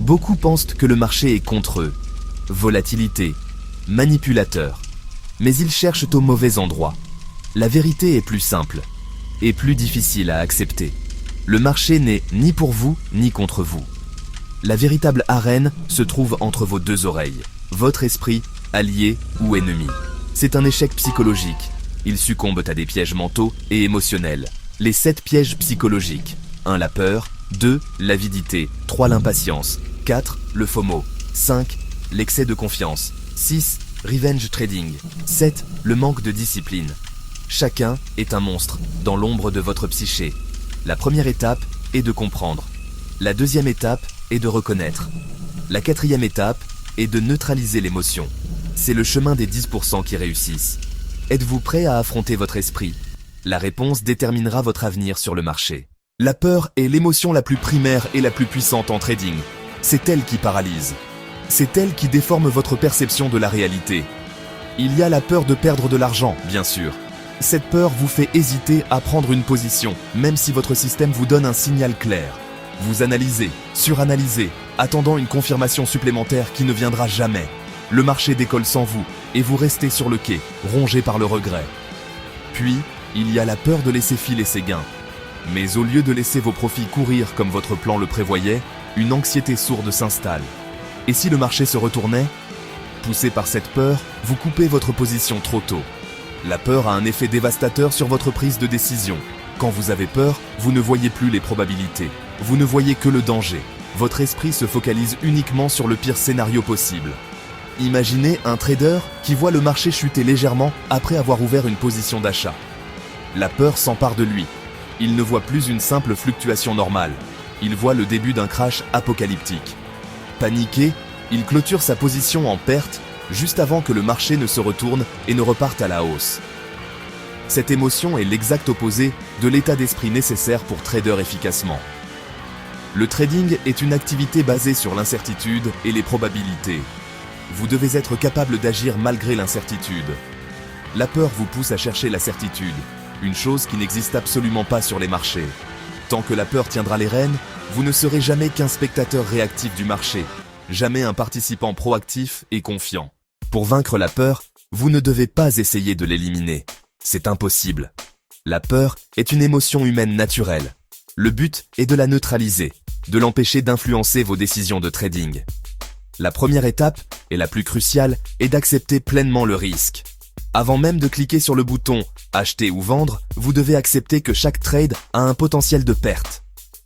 Beaucoup pensent que le marché est contre eux. Volatilité, manipulateur. Mais ils cherchent au mauvais endroit. La vérité est plus simple et plus difficile à accepter. Le marché n'est ni pour vous ni contre vous. La véritable arène se trouve entre vos deux oreilles, votre esprit, allié ou ennemi. C'est un échec psychologique. Ils succombent à des pièges mentaux et émotionnels. Les 7 pièges psychologiques. 1. La peur. 2. L'avidité. 3. L'impatience. 4. Le FOMO. 5. L'excès de confiance. 6. Revenge trading. 7. Le manque de discipline. Chacun est un monstre dans l'ombre de votre psyché. La première étape est de comprendre. La deuxième étape est de reconnaître. La quatrième étape est de neutraliser l'émotion. C'est le chemin des 10% qui réussissent. Êtes-vous prêt à affronter votre esprit? La réponse déterminera votre avenir sur le marché. La peur est l'émotion la plus primaire et la plus puissante en trading. C'est elle qui paralyse. C'est elle qui déforme votre perception de la réalité. Il y a la peur de perdre de l'argent, bien sûr. Cette peur vous fait hésiter à prendre une position, même si votre système vous donne un signal clair. Vous analysez, suranalysez, attendant une confirmation supplémentaire qui ne viendra jamais. Le marché décolle sans vous, et vous restez sur le quai, rongé par le regret. Puis, il y a la peur de laisser filer ses gains. Mais au lieu de laisser vos profits courir comme votre plan le prévoyait, une anxiété sourde s'installe. Et si le marché se retournait? Poussé par cette peur, vous coupez votre position trop tôt. La peur a un effet dévastateur sur votre prise de décision. Quand vous avez peur, vous ne voyez plus les probabilités. Vous ne voyez que le danger. Votre esprit se focalise uniquement sur le pire scénario possible. Imaginez un trader qui voit le marché chuter légèrement après avoir ouvert une position d'achat. La peur s'empare de lui. Il ne voit plus une simple fluctuation normale. Il voit le début d'un crash apocalyptique. Paniqué, il clôture sa position en perte juste avant que le marché ne se retourne et ne reparte à la hausse. Cette émotion est l'exact opposé de l'état d'esprit nécessaire pour trader efficacement. Le trading est une activité basée sur l'incertitude et les probabilités. Vous devez être capable d'agir malgré l'incertitude. La peur vous pousse à chercher la certitude, une chose qui n'existe absolument pas sur les marchés. Tant que la peur tiendra les rênes, vous ne serez jamais qu'un spectateur réactif du marché, jamais un participant proactif et confiant. Pour vaincre la peur, vous ne devez pas essayer de l'éliminer. C'est impossible. La peur est une émotion humaine naturelle. Le but est de la neutraliser, de l'empêcher d'influencer vos décisions de trading. La première étape, et la plus cruciale, est d'accepter pleinement le risque. Avant même de cliquer sur le bouton « Acheter ou vendre », vous devez accepter que chaque trade a un potentiel de perte.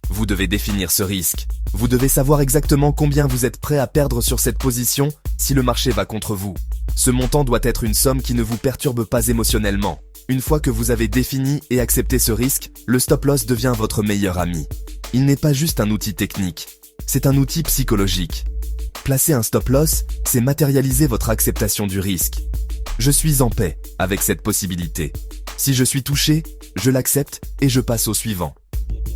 Vous devez définir ce risque. Vous devez savoir exactement combien vous êtes prêt à perdre sur cette position si le marché va contre vous. Ce montant doit être une somme qui ne vous perturbe pas émotionnellement. Une fois que vous avez défini et accepté ce risque, le stop-loss devient votre meilleur ami. Il n'est pas juste un outil technique, c'est un outil psychologique. Placer un stop-loss, c'est matérialiser votre acceptation du risque. Je suis en paix avec cette possibilité. Si je suis touché, je l'accepte et je passe au suivant.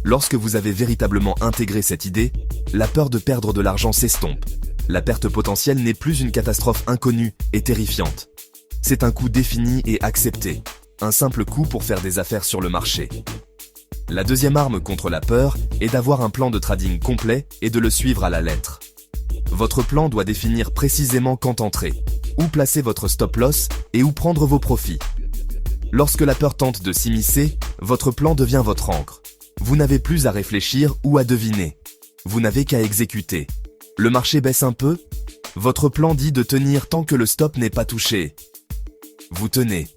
Lorsque vous avez véritablement intégré cette idée, la peur de perdre de l'argent s'estompe. La perte potentielle n'est plus une catastrophe inconnue et terrifiante. C'est un coût défini et accepté. Un simple coup pour faire des affaires sur le marché. La deuxième arme contre la peur est d'avoir un plan de trading complet et de le suivre à la lettre. Votre plan doit définir précisément quand entrer, où placer votre stop-loss et où prendre vos profits. Lorsque la peur tente de s'immiscer, votre plan devient votre encre. Vous n'avez plus à réfléchir ou à deviner. Vous n'avez qu'à exécuter. Le marché baisse un peu? Votre plan dit de tenir tant que le stop n'est pas touché. Vous tenez.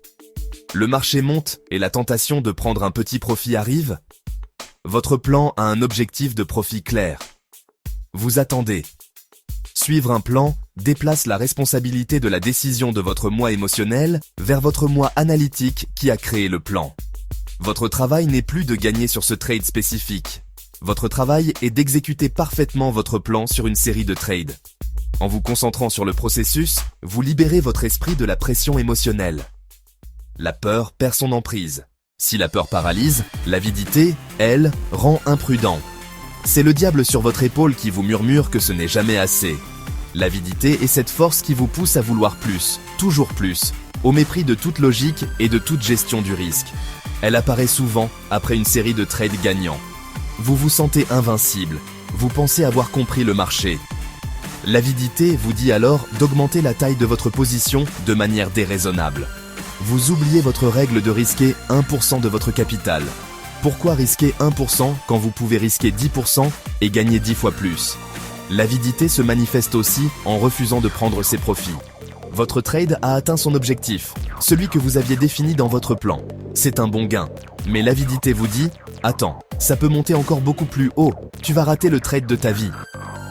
Le marché monte et la tentation de prendre un petit profit arrive? Votre plan a un objectif de profit clair. Vous attendez. Suivre un plan déplace la responsabilité de la décision de votre moi émotionnel vers votre moi analytique qui a créé le plan. Votre travail n'est plus de gagner sur ce trade spécifique. Votre travail est d'exécuter parfaitement votre plan sur une série de trades. En vous concentrant sur le processus, vous libérez votre esprit de la pression émotionnelle. La peur perd son emprise. Si la peur paralyse, l'avidité, elle, rend imprudent. C'est le diable sur votre épaule qui vous murmure que ce n'est jamais assez. L'avidité est cette force qui vous pousse à vouloir plus, toujours plus, au mépris de toute logique et de toute gestion du risque. Elle apparaît souvent après une série de trades gagnants. Vous vous sentez invincible, vous pensez avoir compris le marché, L'avidité vous dit alors d'augmenter la taille de votre position de manière déraisonnable. Vous oubliez votre règle de risquer 1% de votre capital. Pourquoi risquer 1% quand vous pouvez risquer 10% et gagner 10 fois plus? L'avidité se manifeste aussi en refusant de prendre ses profits. Votre trade a atteint son objectif, celui que vous aviez défini dans votre plan. C'est un bon gain. Mais l'avidité vous dit « Attends, ça peut monter encore beaucoup plus haut, tu vas rater le trade de ta vie ».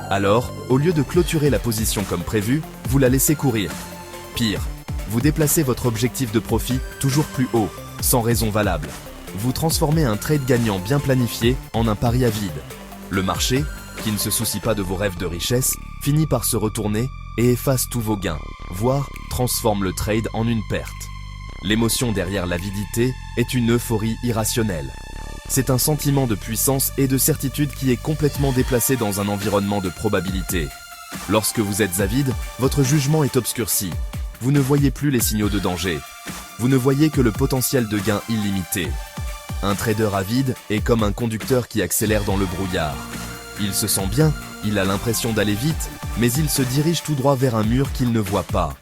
Alors, au lieu de clôturer la position comme prévu, vous la laissez courir. Pire, vous déplacez votre objectif de profit toujours plus haut, sans raison valable. Vous transformez un trade gagnant bien planifié en un pari à vide. Le marché, qui ne se soucie pas de vos rêves de richesse, finit par se retourner et efface tous vos gains, voire transforme le trade en une perte. L'émotion derrière l'avidité est une euphorie irrationnelle. C'est un sentiment de puissance et de certitude qui est complètement déplacé dans un environnement de probabilité. Lorsque vous êtes avide, votre jugement est obscurci. Vous ne voyez plus les signaux de danger. Vous ne voyez que le potentiel de gain illimité. Un trader avide est comme un conducteur qui accélère dans le brouillard. Il se sent bien, il a l'impression d'aller vite, mais il se dirige tout droit vers un mur qu'il ne voit pas.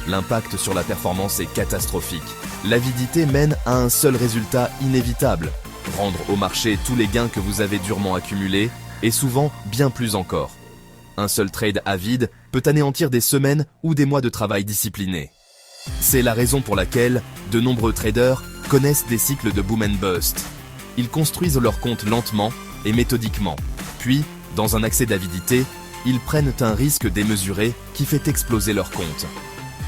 L'impact sur la performance est catastrophique. L'avidité mène à un seul résultat inévitable: rendre au marché tous les gains que vous avez durement accumulés, et souvent bien plus encore. Un seul trade avide peut anéantir des semaines ou des mois de travail discipliné. C'est la raison pour laquelle de nombreux traders connaissent des cycles de boom and bust. Ils construisent leur compte lentement et méthodiquement. Puis, dans un accès d'avidité, ils prennent un risque démesuré qui fait exploser leur compte.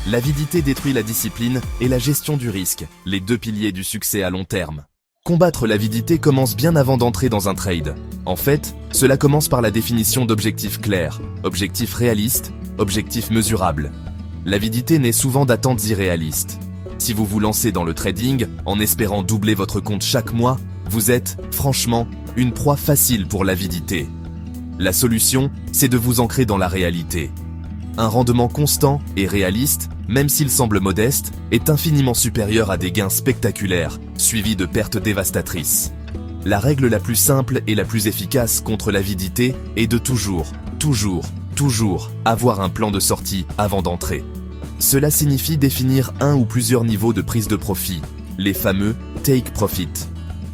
L'avidité détruit la discipline et la gestion du risque, les deux piliers du succès à long terme. Combattre l'avidité commence bien avant d'entrer dans un trade. En fait, cela commence par la définition d'objectifs clairs, objectifs réalistes, objectifs mesurables. L'avidité naît souvent d'attentes irréalistes. Si vous vous lancez dans le trading en espérant doubler votre compte chaque mois, vous êtes, franchement, une proie facile pour l'avidité. La solution, c'est de vous ancrer dans la réalité. Un rendement constant et réaliste, même s'il semble modeste, est infiniment supérieur à des gains spectaculaires, suivis de pertes dévastatrices. La règle la plus simple et la plus efficace contre l'avidité est de toujours avoir un plan de sortie avant d'entrer. Cela signifie définir un ou plusieurs niveaux de prise de profit, les fameux take profit.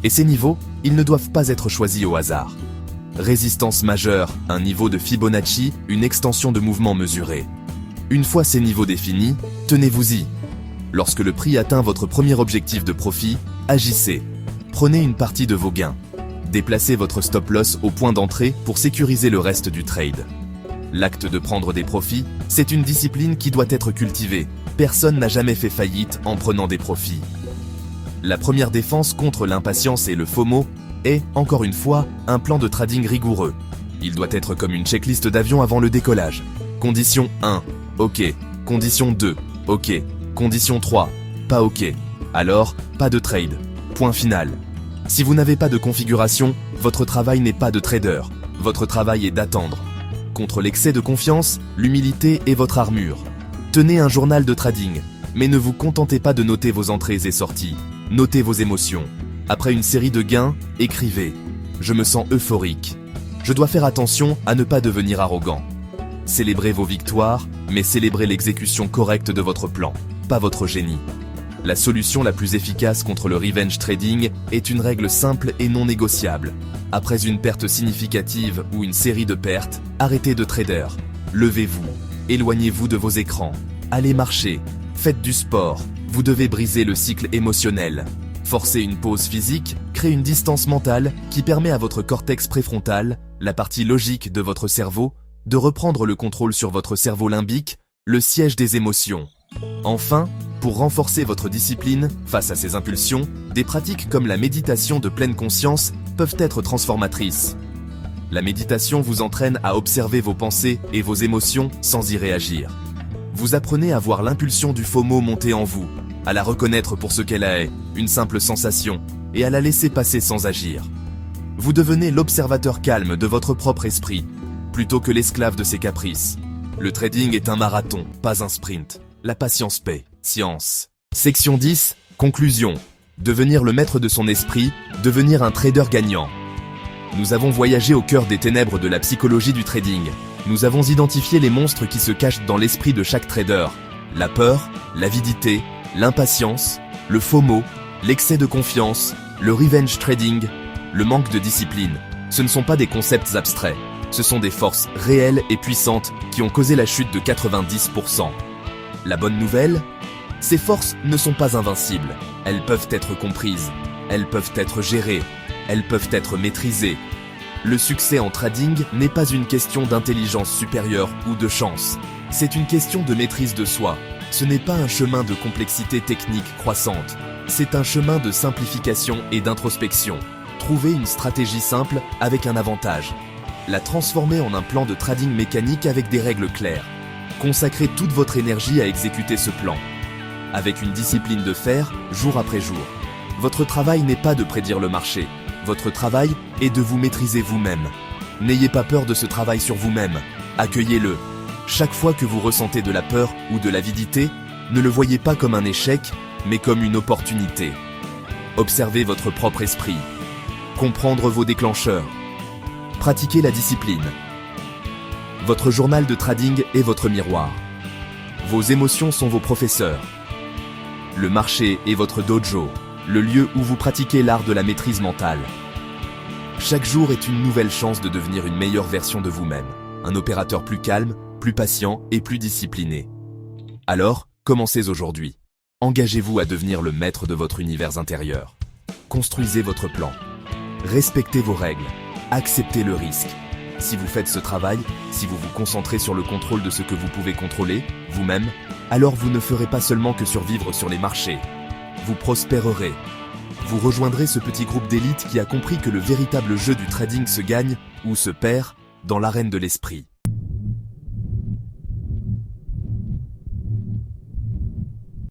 Et ces niveaux, ils ne doivent pas être choisis au hasard. Résistance majeure, un niveau de Fibonacci, une extension de mouvement mesuré. Une fois ces niveaux définis, tenez-vous-y. Lorsque le prix atteint votre premier objectif de profit, agissez. Prenez une partie de vos gains. Déplacez votre stop-loss au point d'entrée pour sécuriser le reste du trade. L'acte de prendre des profits, c'est une discipline qui doit être cultivée. Personne n'a jamais fait faillite en prenant des profits. La première défense contre l'impatience et le FOMO est, encore une fois, un plan de trading rigoureux. Il doit être comme une checklist d'avion avant le décollage. Condition 1, OK. Condition 2, OK. Condition 3, pas OK. Alors, pas de trade. Point final. Si vous n'avez pas de configuration, votre travail n'est pas de trader. Votre travail est d'attendre. Contre l'excès de confiance, l'humilité est votre armure. Tenez un journal de trading, mais ne vous contentez pas de noter vos entrées et sorties. Notez vos émotions. Après une série de gains, écrivez « Je me sens euphorique ». Je dois faire attention à ne pas devenir arrogant. Célébrez vos victoires, mais célébrez l'exécution correcte de votre plan, pas votre génie. La solution la plus efficace contre le revenge trading est une règle simple et non négociable. Après une perte significative ou une série de pertes, arrêtez de trader. Levez-vous, éloignez-vous de vos écrans, allez marcher, faites du sport. Vous devez briser le cycle émotionnel. Forcez une pause physique, créez une distance mentale qui permet à votre cortex préfrontal, la partie logique de votre cerveau, de reprendre le contrôle sur votre cerveau limbique, le siège des émotions. Enfin, pour renforcer votre discipline face à ces impulsions, des pratiques comme la méditation de pleine conscience peuvent être transformatrices. La méditation vous entraîne à observer vos pensées et vos émotions sans y réagir. Vous apprenez à voir l'impulsion du FOMO monter en vous, à la reconnaître pour ce qu'elle est, une simple sensation, et à la laisser passer sans agir. Vous devenez l'observateur calme de votre propre esprit, plutôt que l'esclave de ses caprices. Le trading est un marathon, pas un sprint. La patience paie. Science. Section 10. Conclusion. Devenir le maître de son esprit, devenir un trader gagnant. Nous avons voyagé au cœur des ténèbres de la psychologie du trading. Nous avons identifié les monstres qui se cachent dans l'esprit de chaque trader. La peur, l'avidité, l'impatience, le FOMO, l'excès de confiance, le revenge trading, le manque de discipline. Ce ne sont pas des concepts abstraits, ce sont des forces réelles et puissantes qui ont causé la chute de 90%. La bonne nouvelle ? Ces forces ne sont pas invincibles. Elles peuvent être comprises, elles peuvent être gérées, elles peuvent être maîtrisées. Le succès en trading n'est pas une question d'intelligence supérieure ou de chance. C'est une question de maîtrise de soi. Ce n'est pas un chemin de complexité technique croissante. C'est un chemin de simplification et d'introspection. Trouvez une stratégie simple avec un avantage. La transformer en un plan de trading mécanique avec des règles claires. Consacrez toute votre énergie à exécuter ce plan. Avec une discipline de fer, jour après jour. Votre travail n'est pas de prédire le marché. Votre travail est de vous maîtriser vous-même. N'ayez pas peur de ce travail sur vous-même. Accueillez-le. Chaque fois que vous ressentez de la peur ou de l'avidité, ne le voyez pas comme un échec, mais comme une opportunité. Observez votre propre esprit. Comprendre vos déclencheurs. Pratiquez la discipline. Votre journal de trading est votre miroir. Vos émotions sont vos professeurs. Le marché est votre dojo, le lieu où vous pratiquez l'art de la maîtrise mentale. Chaque jour est une nouvelle chance de devenir une meilleure version de vous-même, un opérateur plus calme, plus patient et plus discipliné. Alors, commencez aujourd'hui. Engagez-vous à devenir le maître de votre univers intérieur. Construisez votre plan. Respectez vos règles. Acceptez le risque. Si vous faites ce travail, si vous vous concentrez sur le contrôle de ce que vous pouvez contrôler, vous-même, alors vous ne ferez pas seulement que survivre sur les marchés. Vous prospérerez. Vous rejoindrez ce petit groupe d'élite qui a compris que le véritable jeu du trading se gagne ou se perd dans l'arène de l'esprit.